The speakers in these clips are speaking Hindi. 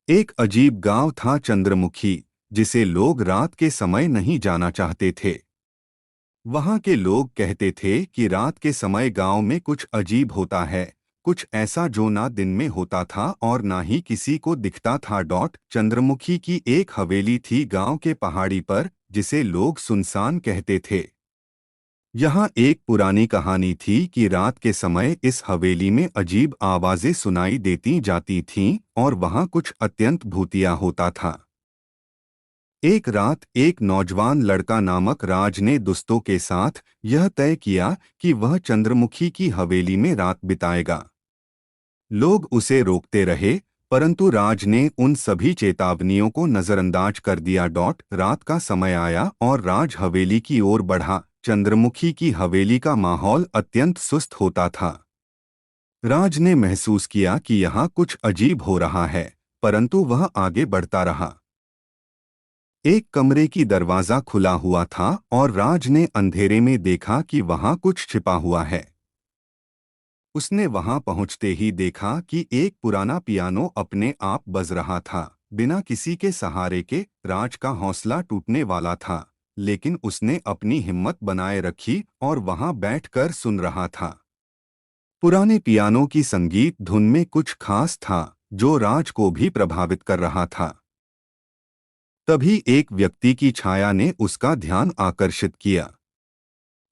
एक अजीब गांव था चंद्रमुखी, जिसे लोग रात के समय नहीं जाना चाहते थे। वहां के लोग कहते थे कि रात के समय गांव में कुछ अजीब होता है, कुछ ऐसा जो ना दिन में होता था और ना ही किसी को दिखता था। चंद्रमुखी की एक हवेली थी गांव के पहाड़ी पर, जिसे लोग सुनसान कहते थे। यहाँ एक पुरानी कहानी थी कि रात के समय इस हवेली में अजीब आवाजें सुनाई देती जाती थीं और वहाँ कुछ अत्यंत भूतिया होता था। एक रात एक नौजवान लड़का नामक राज ने दोस्तों के साथ यह तय किया कि वह चंद्रमुखी की हवेली में रात बिताएगा। लोग उसे रोकते रहे, परंतु राज ने उन सभी चेतावनियों को नजरअंदाज कर दिया। रात का समय आया और राज हवेली की ओर बढ़ा। चंद्रमुखी की हवेली का माहौल अत्यंत सुस्त होता था। राज ने महसूस किया कि यहाँ कुछ अजीब हो रहा है, परंतु वह आगे बढ़ता रहा। एक कमरे की दरवाजा खुला हुआ था और राज ने अंधेरे में देखा कि वहाँ कुछ छिपा हुआ है। उसने वहां पहुंचते ही देखा कि एक पुराना पियानो अपने आप बज रहा था। बिना किसी के सहारे के राज का हौसला टूटने वाला था, लेकिन उसने अपनी हिम्मत बनाए रखी और वहां बैठकर सुन रहा था। पुराने पियानो की संगीत धुन में कुछ खास था, जो राज को भी प्रभावित कर रहा था। तभी एक व्यक्ति की छाया ने उसका ध्यान आकर्षित किया।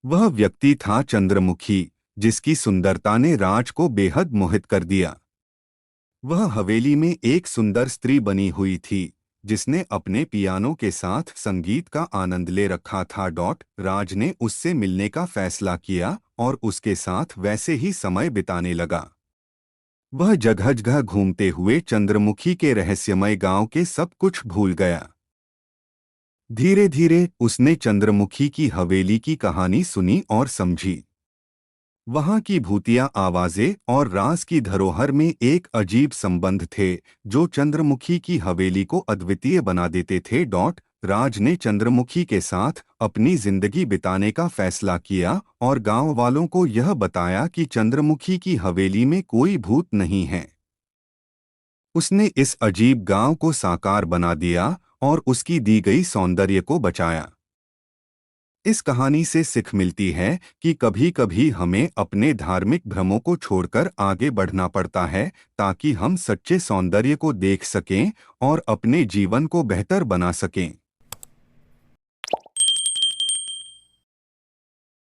वह व्यक्ति था चंद्रमुखी, जिसकी सुंदरता ने राज को बेहद मोहित कर दिया। वह हवेली में एक सुंदर स्त्री बनी हुई थी, जिसने अपने पियानो के साथ संगीत का आनंद ले रखा था। राज ने उससे मिलने का फैसला किया और उसके साथ वैसे ही समय बिताने लगा। वह जगह जगह घूमते हुए चंद्रमुखी के रहस्यमय गांव के सब कुछ भूल गया। धीरे धीरे उसने चंद्रमुखी की हवेली की कहानी सुनी और समझी। वहां की भूतिया आवाजें और राज की धरोहर में एक अजीब संबंध थे, जो चंद्रमुखी की हवेली को अद्वितीय बना देते थे। राज ने चंद्रमुखी के साथ अपनी जिंदगी बिताने का फैसला किया और गांव वालों को यह बताया कि चंद्रमुखी की हवेली में कोई भूत नहीं है। उसने इस अजीब गांव को साकार बना दिया और उसकी दी गई सौंदर्य को बचाया। इस कहानी से सीख मिलती है कि कभी कभी हमें अपने धार्मिक भ्रमों को छोड़कर आगे बढ़ना पड़ता है, ताकि हम सच्चे सौंदर्य को देख सकें और अपने जीवन को बेहतर बना सकें।